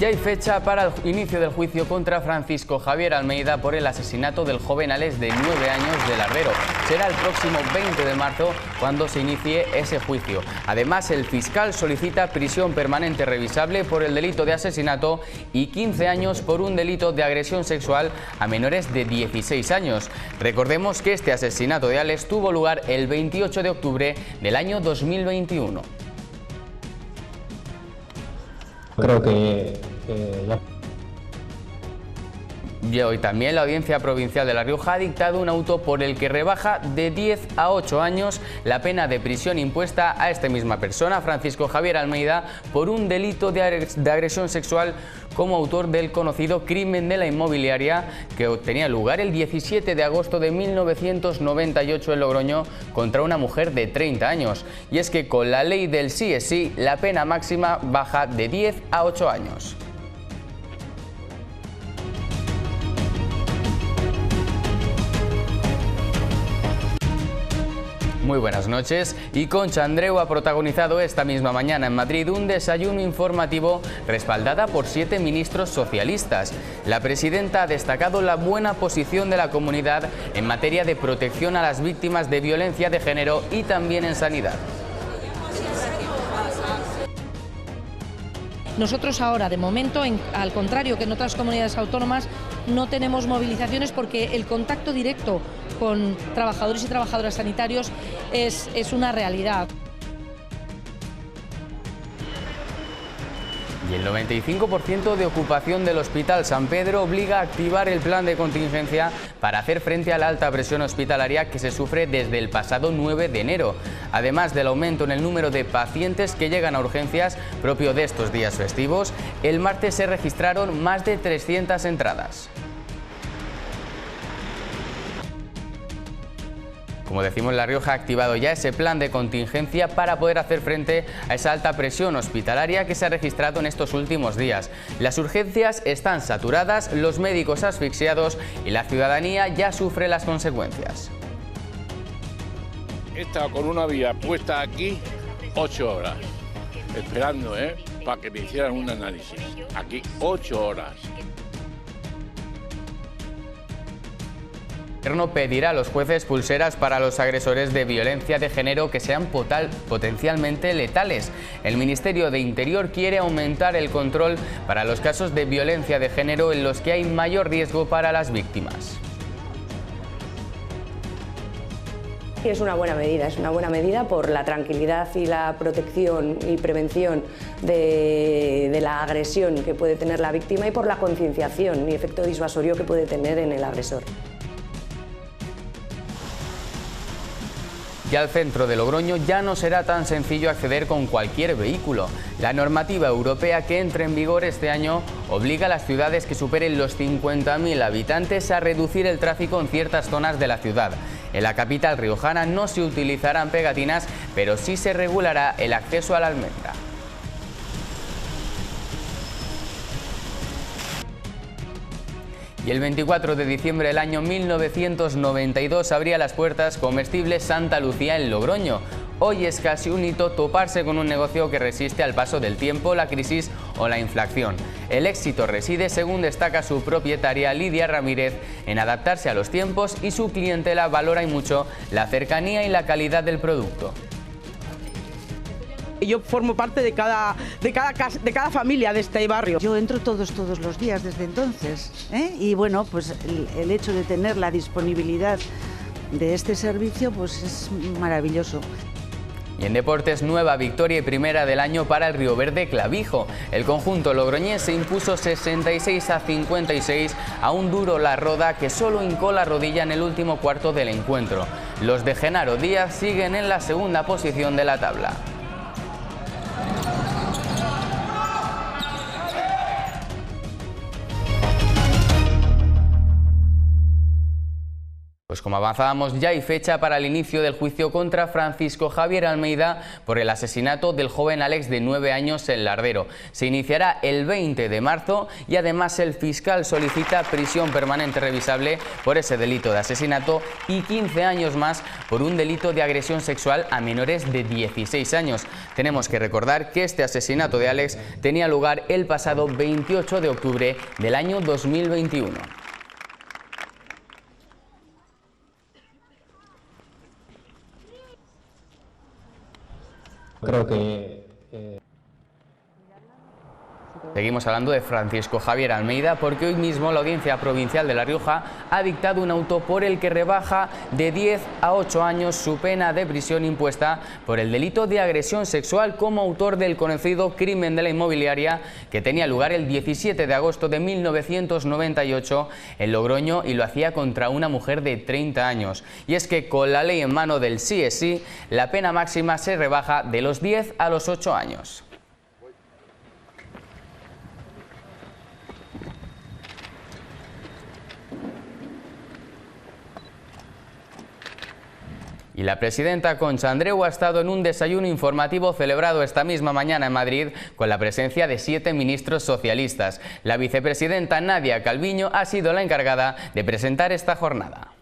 Ya hay fecha para el inicio del juicio contra Francisco Javier Almeida por el asesinato del joven Alex de 9 años de Lardero. Será el próximo 20 de marzo cuando se inicie ese juicio. Además, el fiscal solicita prisión permanente revisable por el delito de asesinato y 15 años por un delito de agresión sexual a menores de 16 años. Recordemos que este asesinato de Alex tuvo lugar el 28 de octubre del año 2021. Creo que ya. Y hoy también la Audiencia Provincial de La Rioja ha dictado un auto por el que rebaja de 10 a 8 años la pena de prisión impuesta a esta misma persona, Francisco Javier Almeida, por un delito de agresión sexual como autor del conocido crimen de la inmobiliaria que tenía lugar el 17 de agosto de 1998 en Logroño contra una mujer de 30 años. Y es que con la ley del sí es sí, la pena máxima baja de 10 a 8 años. Muy buenas noches. Y Concha Andreu ha protagonizado esta misma mañana en Madrid un desayuno informativo respaldada por 7 ministros socialistas. La presidenta ha destacado la buena posición de la comunidad en materia de protección a las víctimas de violencia de género y también en sanidad. Nosotros ahora, de momento, al contrario que en otras comunidades autónomas, no tenemos movilizaciones porque el contacto directo con trabajadores y trabajadoras sanitarios es una realidad. Y el 95% de ocupación del Hospital San Pedro obliga a activar el plan de contingencia para hacer frente a la alta presión hospitalaria que se sufre desde el pasado 9 de enero. Además del aumento en el número de pacientes que llegan a urgencias propio de estos días festivos, el martes se registraron más de 300 entradas. Como decimos, La Rioja ha activado ya ese plan de contingencia para poder hacer frente a esa alta presión hospitalaria que se ha registrado en estos últimos días. Las urgencias están saturadas, los médicos asfixiados y la ciudadanía ya sufre las consecuencias. He estado con una vía puesta aquí 8 horas, esperando para que me hicieran un análisis. Aquí 8 horas. El gobierno pedirá a los jueces pulseras para los agresores de violencia de género que sean potencialmente letales. El Ministerio de Interior quiere aumentar el control para los casos de violencia de género en los que hay mayor riesgo para las víctimas. Es una buena medida por la tranquilidad y la protección y prevención de la agresión que puede tener la víctima y por la concienciación y efecto disuasorio que puede tener en el agresor. Y al centro de Logroño ya no será tan sencillo acceder con cualquier vehículo. La normativa europea que entra en vigor este año obliga a las ciudades que superen los 50.000 habitantes a reducir el tráfico en ciertas zonas de la ciudad. En la capital riojana no se utilizarán pegatinas, pero sí se regulará el acceso a la almendra. Y el 24 de diciembre del año 1992 abría las puertas Comestibles Santa Lucía en Logroño. Hoy es casi un hito toparse con un negocio que resiste al paso del tiempo, la crisis o la inflación. El éxito reside, según destaca su propietaria Lidia Ramírez, en adaptarse a los tiempos y su clientela valora y mucho la cercanía y la calidad del producto. Yo formo parte de cada familia de este barrio. Yo entro todos los días desde entonces, y bueno, pues el hecho de tener la disponibilidad de este servicio pues es maravilloso. Y en deportes, nueva victoria y primera del año para el Río Verde Clavijo. El conjunto logroñés se impuso 66-56 a un duro La Roda que solo hincó la rodilla en el último cuarto del encuentro. Los de Genaro Díaz siguen en la segunda posición de la tabla. Pues como avanzábamos, ya hay fecha para el inicio del juicio contra Francisco Javier Almeida por el asesinato del joven Alex de 9 años en Lardero. Se iniciará el 20 de marzo y además el fiscal solicita prisión permanente revisable por ese delito de asesinato y 15 años más por un delito de agresión sexual a menores de 16 años. Tenemos que recordar que este asesinato de Alex tenía lugar el pasado 28 de octubre del año 2021. Creo que Seguimos hablando de Francisco Javier Almeida porque hoy mismo la Audiencia Provincial de La Rioja ha dictado un auto por el que rebaja de 10 a 8 años su pena de prisión impuesta por el delito de agresión sexual como autor del conocido crimen de la inmobiliaria que tenía lugar el 17 de agosto de 1998 en Logroño y lo hacía contra una mujer de 30 años. Y es que con la ley en mano del sí es sí, la pena máxima se rebaja de los 10 a los 8 años. Y la presidenta Concha Andreu ha estado en un desayuno informativo celebrado esta misma mañana en Madrid con la presencia de 7 ministros socialistas. La vicepresidenta Nadia Calviño ha sido la encargada de presentar esta jornada.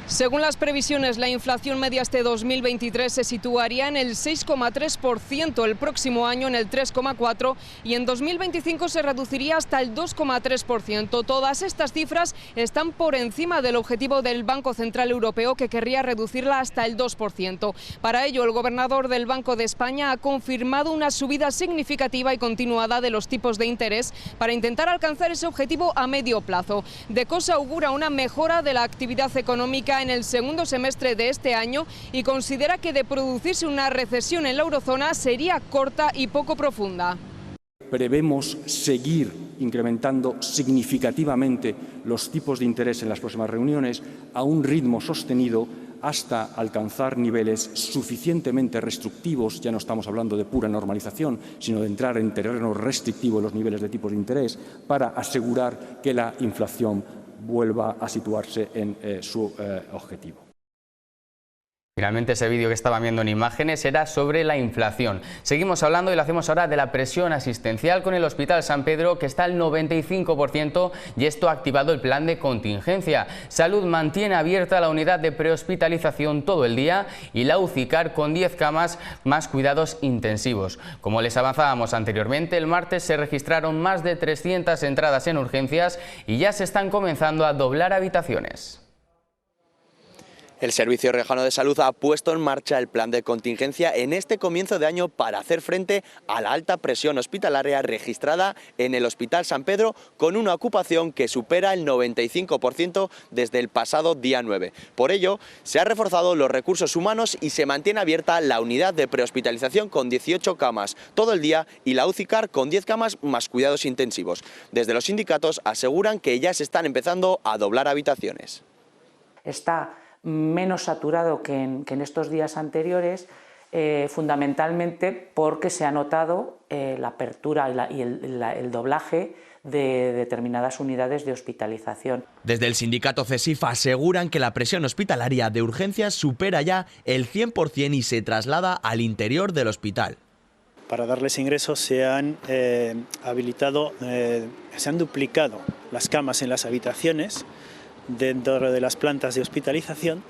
Según las previsiones, la inflación media este 2023 se situaría en el 6,3%, el próximo año en el 3,4% y en 2025 se reduciría hasta el 2,3%. Todas estas cifras están por encima del objetivo del Banco Central Europeo, que querría reducirla hasta el 2%. Para ello, el gobernador del Banco de España ha confirmado una subida significativa y continuada de los tipos de interés para intentar alcanzar ese objetivo a medio plazo. De cosa augura una mejora de la actividad económica en el segundo semestre de este año y considera que de producirse una recesión en la eurozona sería corta y poco profunda. Prevemos seguir incrementando significativamente los tipos de interés en las próximas reuniones a un ritmo sostenido hasta alcanzar niveles suficientemente restrictivos. Ya no estamos hablando de pura normalización, sino de entrar en terreno restrictivo en los niveles de tipos de interés para asegurar que la inflación vuelva a situarse en su objetivo. Finalmente, ese vídeo que estaban viendo en imágenes era sobre la inflación. Seguimos hablando y lo hacemos ahora de la presión asistencial con el Hospital San Pedro, que está al 95% y esto ha activado el plan de contingencia. Salud mantiene abierta la unidad de prehospitalización todo el día y la UCICAR con 10 camas más cuidados intensivos. Como les avanzábamos anteriormente, el martes se registraron más de 300 entradas en urgencias y ya se están comenzando a doblar habitaciones. El Servicio Riojano de Salud ha puesto en marcha el plan de contingencia en este comienzo de año para hacer frente a la alta presión hospitalaria registrada en el Hospital San Pedro, con una ocupación que supera el 95% desde el pasado día 9. Por ello, se han reforzado los recursos humanos y se mantiene abierta la unidad de prehospitalización con 18 camas todo el día y la UCICAR con 10 camas más cuidados intensivos. Desde los sindicatos aseguran que ya se están empezando a doblar habitaciones. Está menos saturado que en estos días anteriores, fundamentalmente porque se ha notado la apertura y el doblaje de determinadas unidades de hospitalización. Desde el sindicato CESIF aseguran que la presión hospitalaria de urgencias supera ya el 100% y se traslada al interior del hospital. Para darles ingresos se han habilitado, se han duplicado las camas en las habitaciones dentro de las plantas de hospitalización,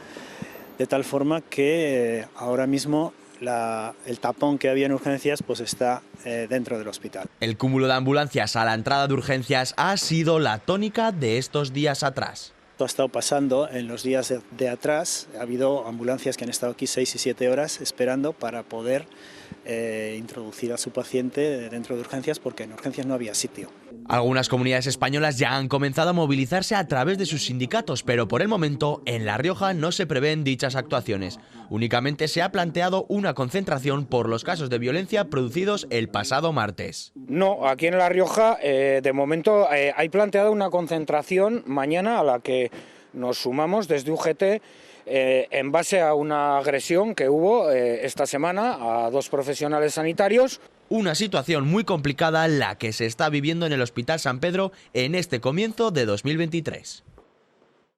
de tal forma que ahora mismo el tapón que había en urgencias pues está dentro del hospital. El cúmulo de ambulancias a la entrada de urgencias ha sido la tónica de estos días atrás. Esto ha estado pasando en los días de atrás. Ha habido ambulancias que han estado aquí 6 y 7 horas esperando para poder introducir a su paciente dentro de urgencias, porque en urgencias no había sitio. Algunas comunidades españolas ya han comenzado a movilizarse a través de sus sindicatos, pero por el momento en La Rioja no se prevén dichas actuaciones. Únicamente se ha planteado una concentración por los casos de violencia producidos el pasado martes. No, aquí en La Rioja de momento hay planteada una concentración mañana a la que nos sumamos desde UGT en base a una agresión que hubo esta semana a 2 profesionales sanitarios. Una situación muy complicada la que se está viviendo en el Hospital San Pedro en este comienzo de 2023.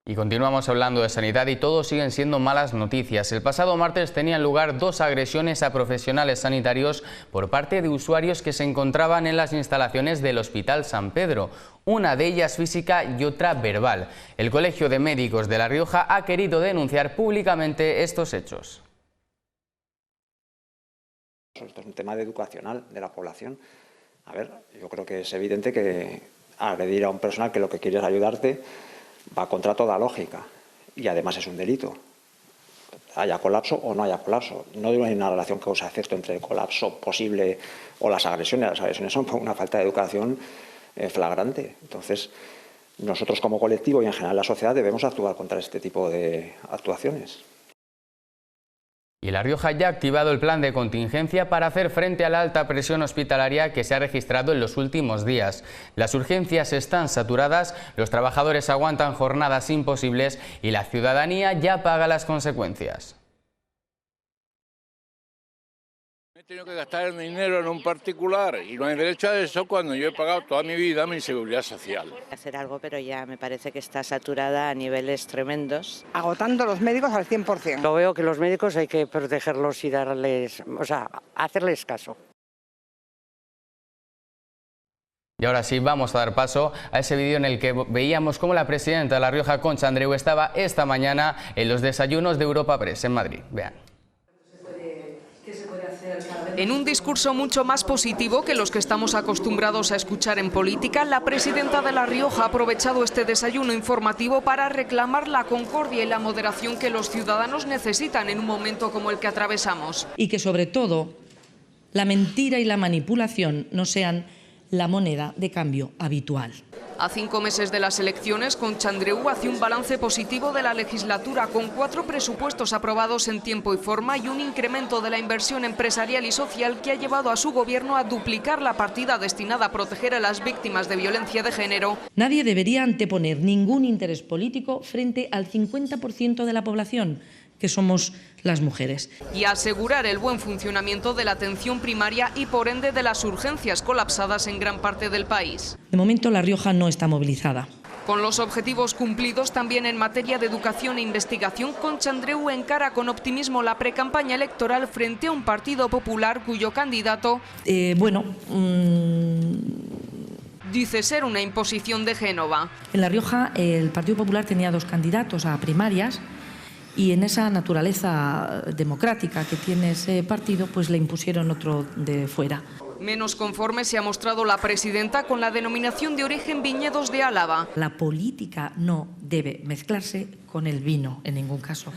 Y continuamos hablando de sanidad y todo siguen siendo malas noticias. El pasado martes tenían lugar 2 agresiones a profesionales sanitarios por parte de usuarios que se encontraban en las instalaciones del Hospital San Pedro. Una de ellas física y otra verbal. El Colegio de Médicos de La Rioja ha querido denunciar públicamente estos hechos. Esto es un tema educacional de la población. A ver, yo creo que es evidente que agredir a un personal que lo que quiere es ayudarte va contra toda lógica y además es un delito. Haya colapso o no haya colapso. No hay una relación causa-efecto entre el colapso posible o las agresiones. Las agresiones son por una falta de educación flagrante. Entonces, nosotros como colectivo y en general la sociedad debemos actuar contra este tipo de actuaciones. Y La Rioja ya ha activado el plan de contingencia para hacer frente a la alta presión hospitalaria que se ha registrado en los últimos días. Las urgencias están saturadas, los trabajadores aguantan jornadas imposibles y la ciudadanía ya paga las consecuencias. He tenido que gastar el dinero en un particular y no hay derecho a eso cuando yo he pagado toda mi vida mi seguridad social. Hacer algo, pero ya me parece que está saturada a niveles tremendos. Agotando a los médicos al 100%. Lo veo que los médicos hay que protegerlos y darles, hacerles caso. Y ahora sí, vamos a dar paso a ese vídeo en el que veíamos cómo la presidenta de La Rioja, Concha Andreu, estaba esta mañana en los desayunos de Europa Press en Madrid. Vean. En un discurso mucho más positivo que los que estamos acostumbrados a escuchar en política, la presidenta de La Rioja ha aprovechado este desayuno informativo para reclamar la concordia y la moderación que los ciudadanos necesitan en un momento como el que atravesamos. Y que sobre todo la mentira y la manipulación no sean la moneda de cambio habitual. A 5 meses de las elecciones, Concha Andreu hace un balance positivo de la legislatura con 4 presupuestos aprobados en tiempo y forma y un incremento de la inversión empresarial y social que ha llevado a su gobierno a duplicar la partida destinada a proteger a las víctimas de violencia de género. Nadie debería anteponer ningún interés político frente al 50% de la población, que somos las mujeres. Y asegurar el buen funcionamiento de la atención primaria y por ende de las urgencias colapsadas en gran parte del país. De momento La Rioja no está movilizada. Con los objetivos cumplidos también en materia de educación e investigación, Concha Andreu encara con optimismo la precampaña electoral frente a un Partido Popular cuyo candidato dice ser una imposición de Génova. En La Rioja el Partido Popular tenía 2 candidatos a primarias y en esa naturaleza democrática que tiene ese partido, pues le impusieron otro de fuera. Menos conforme se ha mostrado la presidenta con la denominación de origen Viñedos de Álava. La política no debe mezclarse con el vino, en ningún caso.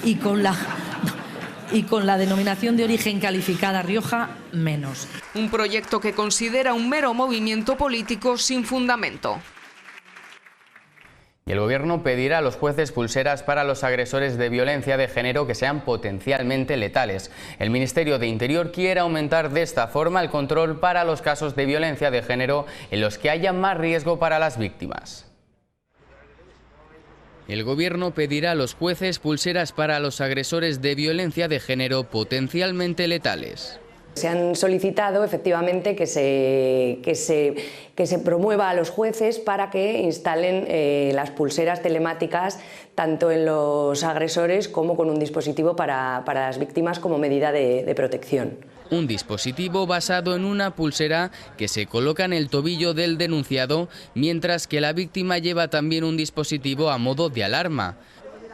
Y con la denominación de origen calificada Rioja, menos. Un proyecto que considera un mero movimiento político sin fundamento. Y el Gobierno pedirá a los jueces pulseras para los agresores de violencia de género que sean potencialmente letales. El Ministerio de Interior quiere aumentar de esta forma el control para los casos de violencia de género en los que haya más riesgo para las víctimas. El Gobierno pedirá a los jueces pulseras para los agresores de violencia de género potencialmente letales. Se han solicitado efectivamente que se promueva a los jueces para que instalen las pulseras telemáticas tanto en los agresores como con un dispositivo para las víctimas como medida de protección. Un dispositivo basado en una pulsera que se coloca en el tobillo del denunciado, mientras que la víctima lleva también un dispositivo a modo de alarma.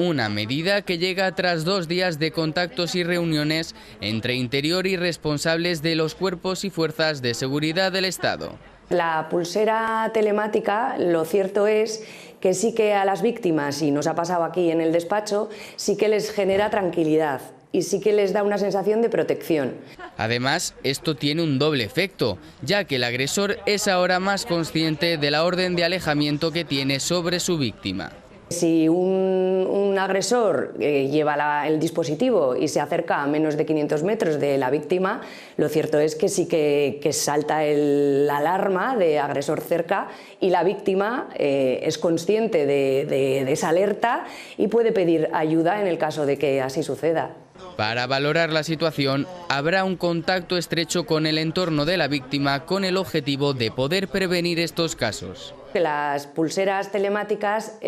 Una medida que llega tras 2 días de contactos y reuniones entre Interior y responsables de los cuerpos y fuerzas de seguridad del Estado. La pulsera telemática, lo cierto es que sí que a las víctimas, y nos ha pasado aquí en el despacho, sí que les genera tranquilidad y sí que les da una sensación de protección. Además, esto tiene un doble efecto, ya que el agresor es ahora más consciente de la orden de alejamiento que tiene sobre su víctima. Si un agresor lleva el dispositivo y se acerca a menos de 500 metros de la víctima, lo cierto es que sí que salta la alarma de agresor cerca y la víctima es consciente de esa alerta y puede pedir ayuda en el caso de que así suceda. Para valorar la situación, habrá un contacto estrecho con el entorno de la víctima con el objetivo de poder prevenir estos casos. que las pulseras telemáticas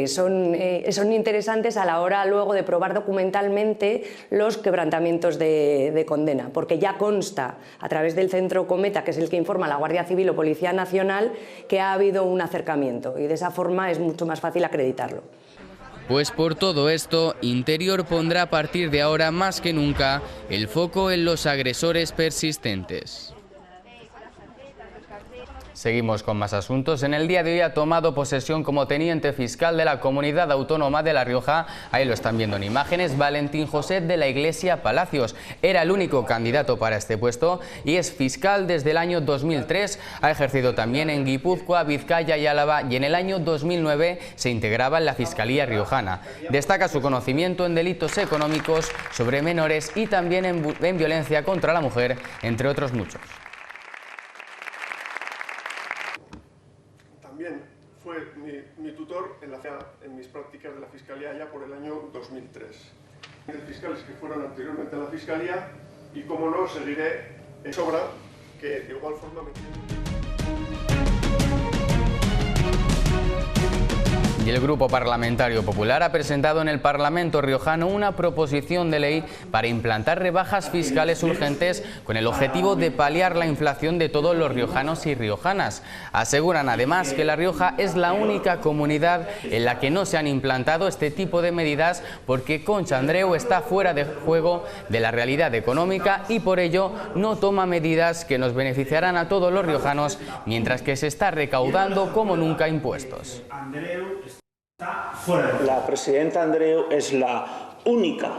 son interesantes a la hora luego de probar documentalmente los quebrantamientos de condena, porque ya consta a través del centro Cometa, que es el que informa a la Guardia Civil o Policía Nacional, que ha habido un acercamiento, y de esa forma es mucho más fácil acreditarlo. Pues por todo esto, Interior pondrá a partir de ahora más que nunca el foco en los agresores persistentes. Seguimos con más asuntos. En el día de hoy ha tomado posesión como teniente fiscal de la Comunidad Autónoma de La Rioja, ahí lo están viendo en imágenes, Valentín José de la Iglesia Palacios. Era el único candidato para este puesto y es fiscal desde el año 2003. Ha ejercido también en Guipúzcoa, Vizcaya y Álava, y en el año 2009 se integraba en la Fiscalía Riojana. Destaca su conocimiento en delitos económicos sobre menores y también en violencia contra la mujer, entre otros muchos. También fue mi tutor en mis prácticas de la Fiscalía ya por el año 2003. Fiscales que fueron anteriormente a la Fiscalía y, como no, seguiré en sobra, que de igual forma me... Y el Grupo Parlamentario Popular ha presentado en el Parlamento riojano una proposición de ley para implantar rebajas fiscales urgentes con el objetivo de paliar la inflación de todos los riojanos y riojanas. Aseguran además que La Rioja es la única comunidad en la que no se han implantado este tipo de medidas porque Concha Andreu está fuera de juego de la realidad económica y por ello no toma medidas que nos beneficiarán a todos los riojanos, mientras que se está recaudando como nunca impuestos. La presidenta Andreu es la única,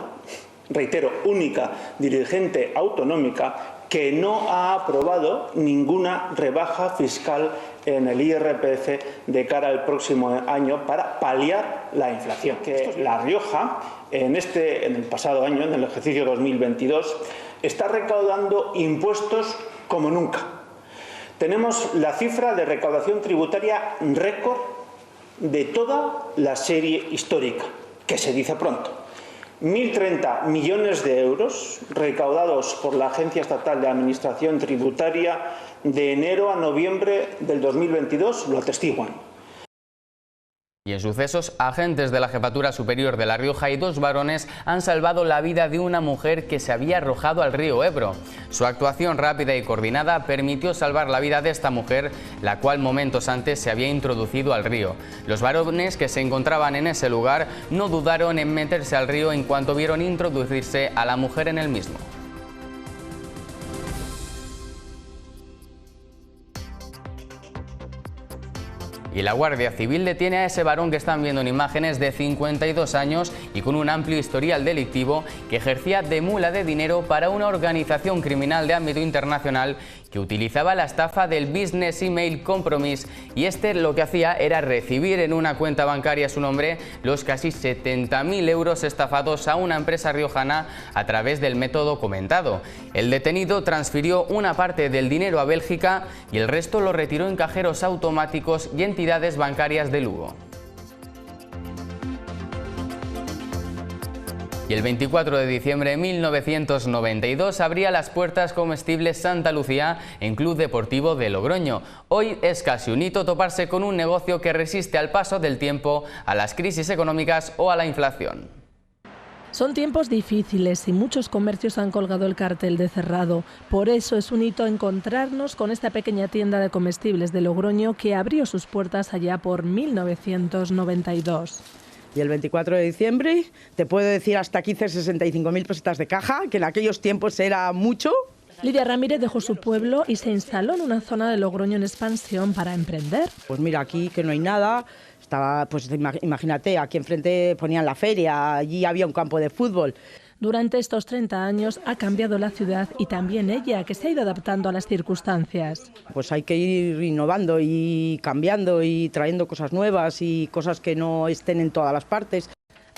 reitero, única dirigente autonómica que no ha aprobado ninguna rebaja fiscal en el IRPF de cara al próximo año para paliar la inflación. Que La Rioja, en el pasado año, en el ejercicio 2022, está recaudando impuestos como nunca. Tenemos la cifra de recaudación tributaria récord de toda la serie histórica, que se dice pronto. 1.030 millones de euros recaudados por la Agencia Estatal de Administración Tributaria de enero a noviembre del 2022 lo atestiguan. Y en sucesos, agentes de la Jefatura Superior de La Rioja y 2 varones han salvado la vida de una mujer que se había arrojado al río Ebro. Su actuación rápida y coordinada permitió salvar la vida de esta mujer, la cual momentos antes se había introducido al río. Los varones que se encontraban en ese lugar no dudaron en meterse al río en cuanto vieron introducirse a la mujer en el mismo. Y la Guardia Civil detiene a ese varón que están viendo en imágenes de 52 años y con un amplio historial delictivo que ejercía de mula de dinero para una organización criminal de ámbito internacional que utilizaba la estafa del Business Email Compromise, y lo que hacía era recibir en una cuenta bancaria a su nombre los casi 70.000 euros estafados a una empresa riojana a través del método comentado. El detenido transfirió una parte del dinero a Bélgica y el resto lo retiró en cajeros automáticos y entidades bancarias de Lugo. Y el 24 de diciembre de 1992 abría las puertas Comestibles Santa Lucía en Club Deportivo de Logroño. Hoy es casi un hito toparse con un negocio que resiste al paso del tiempo, a las crisis económicas o a la inflación. Son tiempos difíciles y muchos comercios han colgado el cartel de cerrado. Por eso es un hito encontrarnos con esta pequeña tienda de comestibles de Logroño que abrió sus puertas allá por 1992. Y el 24 de diciembre te puedo decir hasta 65.000 pesetas de caja, que en aquellos tiempos era mucho. Lidia Ramírez dejó su pueblo y se instaló en una zona de Logroño en expansión para emprender. Pues mira, aquí que no hay nada, pues imagínate, aquí enfrente ponían la feria, allí había un campo de fútbol. Durante estos 30 años ha cambiado la ciudad y también ella, que se ha ido adaptando a las circunstancias. Pues hay que ir innovando y cambiando y trayendo cosas nuevas y cosas que no estén en todas las partes.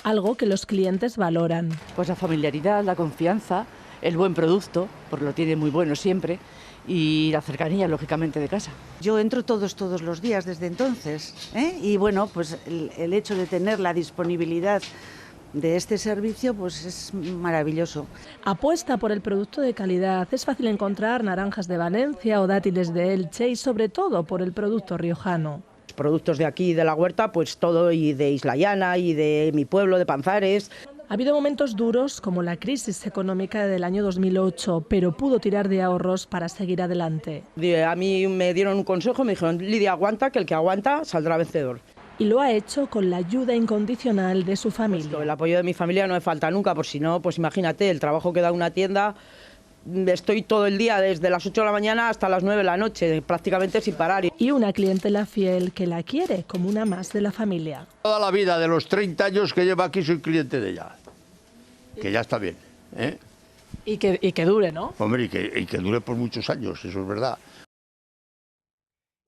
Algo que los clientes valoran. Pues la familiaridad, la confianza, el buen producto, porque lo tiene muy bueno siempre, y la cercanía, lógicamente, de casa. Yo entro todos los días desde entonces, y bueno, pues el hecho de tener la disponibilidad de este servicio pues es maravilloso. Apuesta por el producto de calidad. Es fácil encontrar naranjas de Valencia o dátiles de Elche y sobre todo por el producto riojano. Productos de aquí, de la huerta, pues todo, y de Isla Llana y de mi pueblo, de Panzares. Ha habido momentos duros como la crisis económica del año 2008, pero pudo tirar de ahorros para seguir adelante. A mí me dieron un consejo, me dijeron: Lidia, aguanta, que el que aguanta saldrá vencedor. Y lo ha hecho con la ayuda incondicional de su familia. El apoyo de mi familia no me falta nunca, por si no, pues imagínate, el trabajo que da una tienda, estoy todo el día desde las 8 de la mañana hasta las 9 de la noche, prácticamente sin parar. Y una clientela fiel que la quiere como una más de la familia. Toda la vida, de los 30 años que lleva aquí, soy cliente de ella. Que ya está bien, ¿eh? Y que dure, ¿no? Hombre, y que dure por muchos años, eso es verdad.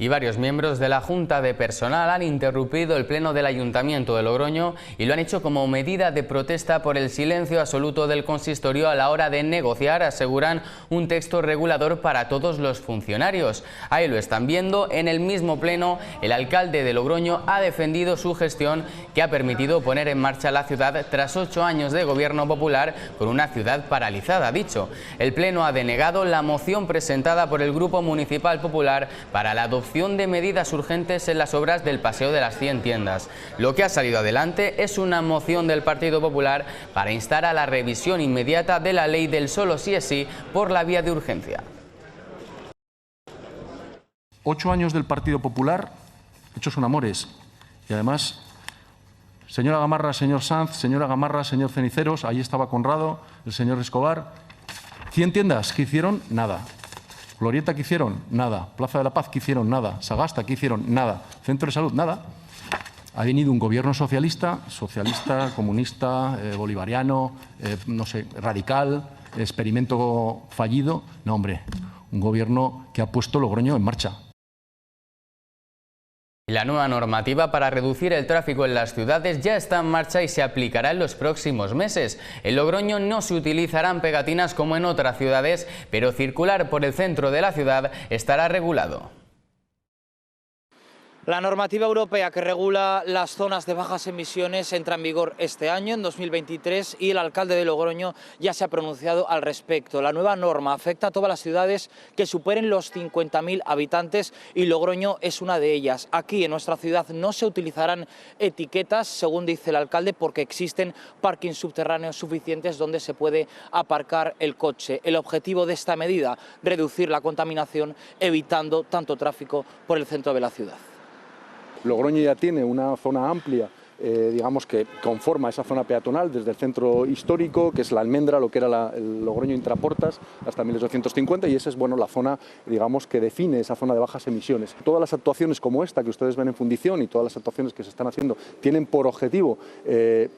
Y varios miembros de la Junta de Personal han interrumpido el pleno del Ayuntamiento de Logroño y lo han hecho como medida de protesta por el silencio absoluto del consistorio a la hora de negociar, aseguran, un texto regulador para todos los funcionarios. Ahí lo están viendo. En el mismo pleno, el alcalde de Logroño ha defendido su gestión, que ha permitido poner en marcha la ciudad tras 8 años de gobierno popular con una ciudad paralizada, ha dicho. El pleno ha denegado la moción presentada por el Grupo Municipal Popular para la adopción de medidas urgentes en las obras del Paseo de las 100 Tiendas. Lo que ha salido adelante es una moción del Partido Popular para instar a la revisión inmediata de la ley del solo sí es sí por la vía de urgencia. 8 años del Partido Popular, hechos son amores. Y además, señora Gamarra, señor Sanz, señora Gamarra, señor Ceniceros, ahí estaba Conrado, el señor Escobar. 100 tiendas, ¿qué hicieron? Nada. Glorieta, ¿qué hicieron? Nada. Plaza de la Paz, ¿qué hicieron? Nada. Sagasta, ¿qué hicieron? Nada. Centro de Salud, nada. Ha venido un gobierno socialista, comunista, bolivariano, no sé, radical, experimento fallido. No, hombre, un gobierno que ha puesto Logroño en marcha. La nueva normativa para reducir el tráfico en las ciudades ya está en marcha y se aplicará en los próximos meses. En Logroño no se utilizarán pegatinas como en otras ciudades, pero circular por el centro de la ciudad estará regulado. La normativa europea que regula las zonas de bajas emisiones entra en vigor este año, en 2023, y el alcalde de Logroño ya se ha pronunciado al respecto. La nueva norma afecta a todas las ciudades que superen los 50.000 habitantes y Logroño es una de ellas. Aquí en nuestra ciudad no se utilizarán etiquetas, según dice el alcalde, porque existen parkings subterráneos suficientes donde se puede aparcar el coche. El objetivo de esta medida, reducir la contaminación, evitando tanto tráfico por el centro de la ciudad. Logroño ya tiene una zona amplia, digamos, que conforma esa zona peatonal desde el centro histórico, que es la Almendra, lo que era el Logroño Intraportas, hasta 1850, y esa es, bueno, la zona, digamos, que define esa zona de bajas emisiones. Todas las actuaciones como esta que ustedes ven en fundición y todas las actuaciones que se están haciendo tienen por objetivo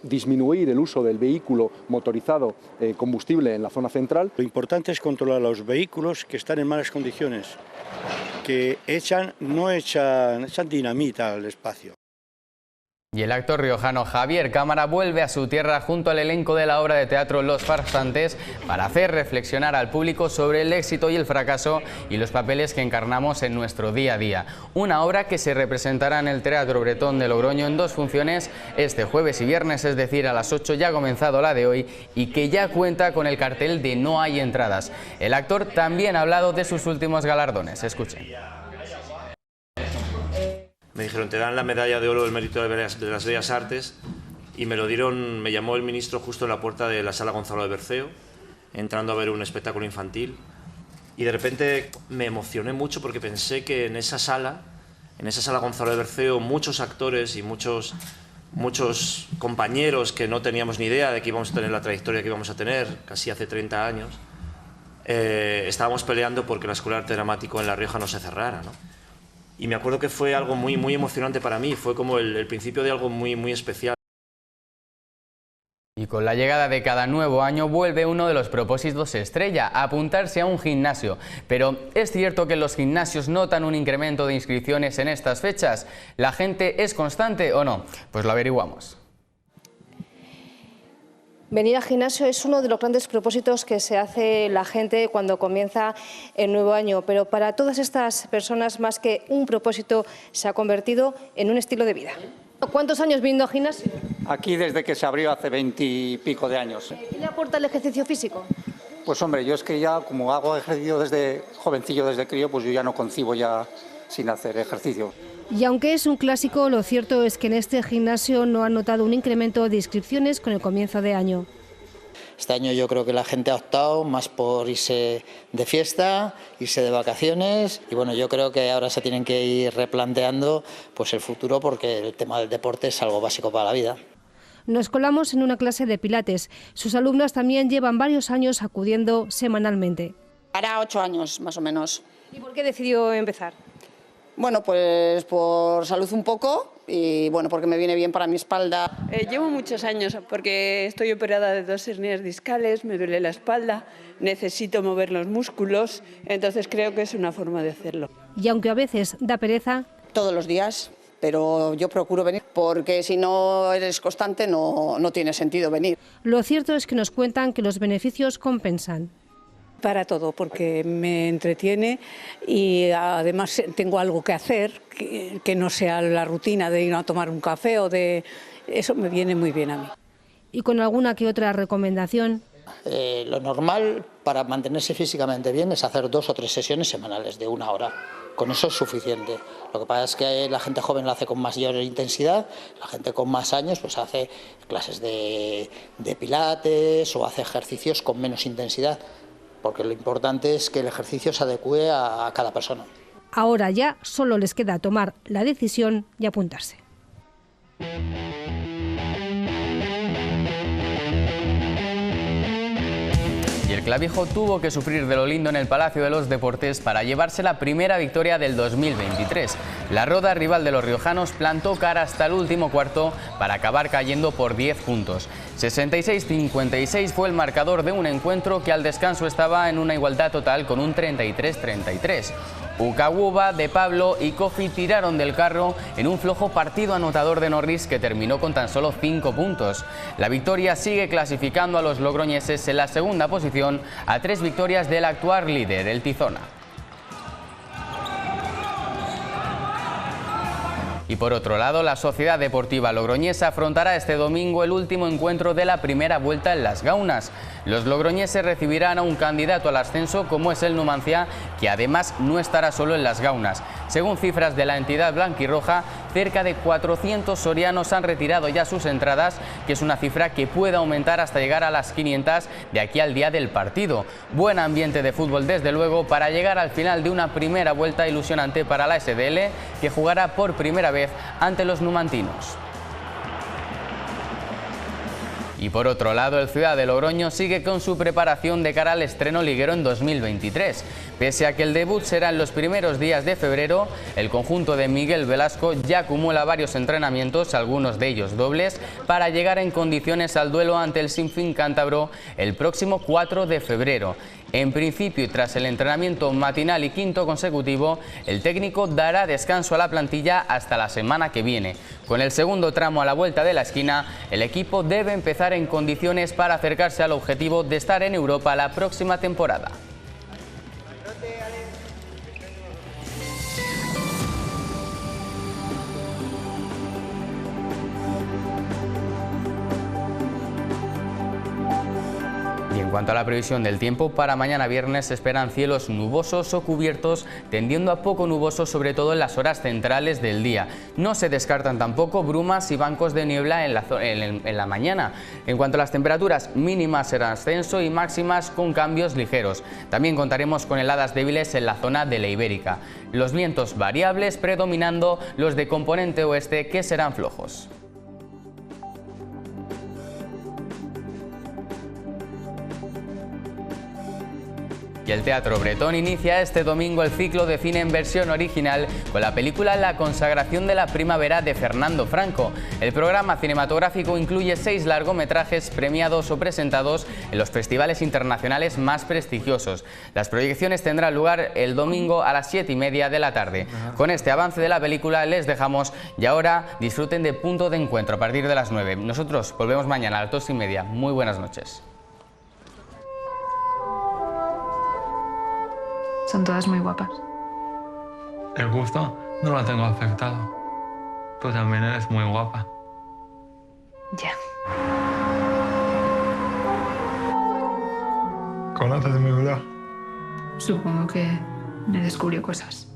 disminuir el uso del vehículo motorizado combustible en la zona central. Lo importante es controlar los vehículos que están en malas condiciones, que echan dinamita al espacio. Y el actor riojano Javier Cámara vuelve a su tierra junto al elenco de la obra de teatro Los Farsantes para hacer reflexionar al público sobre el éxito y el fracaso y los papeles que encarnamos en nuestro día a día. Una obra que se representará en el Teatro Bretón de Logroño en 2 funciones, este jueves y viernes, es decir, a las 8 ya ha comenzado la de hoy y que ya cuenta con el cartel de No hay entradas. El actor también ha hablado de sus últimos galardones. Escuchen. Me dijeron, te dan la medalla de oro del mérito de las Bellas Artes y me lo dieron, me llamó el ministro justo en la puerta de la sala Gonzalo de Berceo, entrando a ver un espectáculo infantil y de repente me emocioné mucho porque pensé que en esa sala Gonzalo de Berceo, muchos actores y muchos compañeros que no teníamos ni idea de que íbamos a tener la trayectoria que íbamos a tener, casi hace 30 años, estábamos peleando porque la Escuela de Arte Dramático en La Rioja no se cerrara, ¿no? Y me acuerdo que fue algo muy, muy emocionante para mí, fue como el principio de algo muy, muy especial. Y con la llegada de cada nuevo año vuelve uno de los propósitos estrella, apuntarse a un gimnasio. Pero ¿es cierto que los gimnasios notan un incremento de inscripciones en estas fechas? ¿La gente es constante o no? Pues lo averiguamos. Venir al gimnasio es uno de los grandes propósitos que se hace la gente cuando comienza el nuevo año, pero para todas estas personas más que un propósito se ha convertido en un estilo de vida. ¿Cuántos años viniendo al gimnasio? Aquí desde que se abrió hace 20 y pico de años. ¿Qué le aporta el ejercicio físico? Pues hombre, yo es que ya como hago ejercicio desde jovencillo, desde crío, pues yo ya no concibo ya sin hacer ejercicio. Y aunque es un clásico, lo cierto es que en este gimnasio no han notado un incremento de inscripciones con el comienzo de año. Este año yo creo que la gente ha optado más por irse de fiesta, irse de vacaciones, y bueno, yo creo que ahora se tienen que ir replanteando pues el futuro, porque el tema del deporte es algo básico para la vida. Nos colamos en una clase de pilates. Sus alumnas también llevan varios años acudiendo semanalmente. Hará 8 años, más o menos. ¿Y por qué decidió empezar? Bueno, pues por salud un poco y bueno, porque me viene bien para mi espalda. Llevo muchos años porque estoy operada de 2 hernias discales, me duele la espalda, necesito mover los músculos, entonces creo que es una forma de hacerlo. Y aunque a veces da pereza... Todos los días, pero yo procuro venir porque si no eres constante no tiene sentido venir. Lo cierto es que nos cuentan que los beneficios compensan. Para todo, porque me entretiene y además tengo algo que hacer, que no sea la rutina de ir a tomar un café o de... Eso me viene muy bien a mí. Y con alguna que otra recomendación. Lo normal para mantenerse físicamente bien es hacer 2 o 3 sesiones semanales de 1 hora. Con eso es suficiente. Lo que pasa es que la gente joven lo hace con mayor intensidad, la gente con más años pues hace clases de pilates o hace ejercicios con menos intensidad, porque lo importante es que el ejercicio se adecue a cada persona. Ahora ya solo les queda tomar la decisión y apuntarse. Y el Clavijo tuvo que sufrir de lo lindo en el Palacio de los Deportes para llevarse la primera victoria del 2023. La Roda, rival de los riojanos, plantó cara hasta el último cuarto para acabar cayendo por 10 puntos. 66-56 fue el marcador de un encuentro que al descanso estaba en una igualdad total con un 33-33. Ucahuba, De Pablo y Kofi tiraron del carro en un flojo partido anotador de Norris que terminó con tan solo 5 puntos. La victoria sigue clasificando a los logroñeses en la segunda posición a 3 victorias del actual líder, el Tizona. Y por otro lado, la Sociedad Deportiva Logroñesa afrontará este domingo el último encuentro de la primera vuelta en Las Gaunas. Los logroñeses recibirán a un candidato al ascenso como es el Numancia, que además no estará solo en Las Gaunas. Según cifras de la entidad blanquirroja, cerca de 400 sorianos han retirado ya sus entradas, que es una cifra que puede aumentar hasta llegar a las 500 de aquí al día del partido. Buen ambiente de fútbol desde luego para llegar al final de una primera vuelta ilusionante para la SDL, que jugará por primera vez ante los numantinos. Y por otro lado, el Ciudad de Logroño sigue con su preparación de cara al estreno liguero en 2023. Pese a que el debut será en los primeros días de febrero, el conjunto de Miguel Velasco ya acumula varios entrenamientos, algunos de ellos dobles, para llegar en condiciones al duelo ante el Sinfín cántabro el próximo 4 de febrero. En principio, y tras el entrenamiento matinal y quinto consecutivo, el técnico dará descanso a la plantilla hasta la semana que viene. Con el segundo tramo a la vuelta de la esquina, el equipo debe empezar en condiciones para acercarse al objetivo de estar en Europa la próxima temporada. En cuanto a la previsión del tiempo, para mañana viernes se esperan cielos nubosos o cubiertos, tendiendo a poco nubosos, sobre todo en las horas centrales del día. No se descartan tampoco brumas y bancos de niebla en la mañana. En cuanto a las temperaturas, mínimas serán ascenso y máximas con cambios ligeros. También contaremos con heladas débiles en la zona de la Ibérica. Los vientos variables predominando los de componente oeste, que serán flojos. Y el Teatro Bretón inicia este domingo el ciclo de cine en versión original con la película La consagración de la primavera de Fernando Franco. El programa cinematográfico incluye 6 largometrajes premiados o presentados en los festivales internacionales más prestigiosos. Las proyecciones tendrán lugar el domingo a las 7:30 de la tarde. Con este avance de la película les dejamos y ahora disfruten de Punto de Encuentro a partir de las 9. Nosotros volvemos mañana a las 2:30. Muy buenas noches. Son todas muy guapas. El gusto no lo tengo afectado. Tú también eres muy guapa. Ya. ¿Conoces mi blog? Supongo que me descubrió cosas.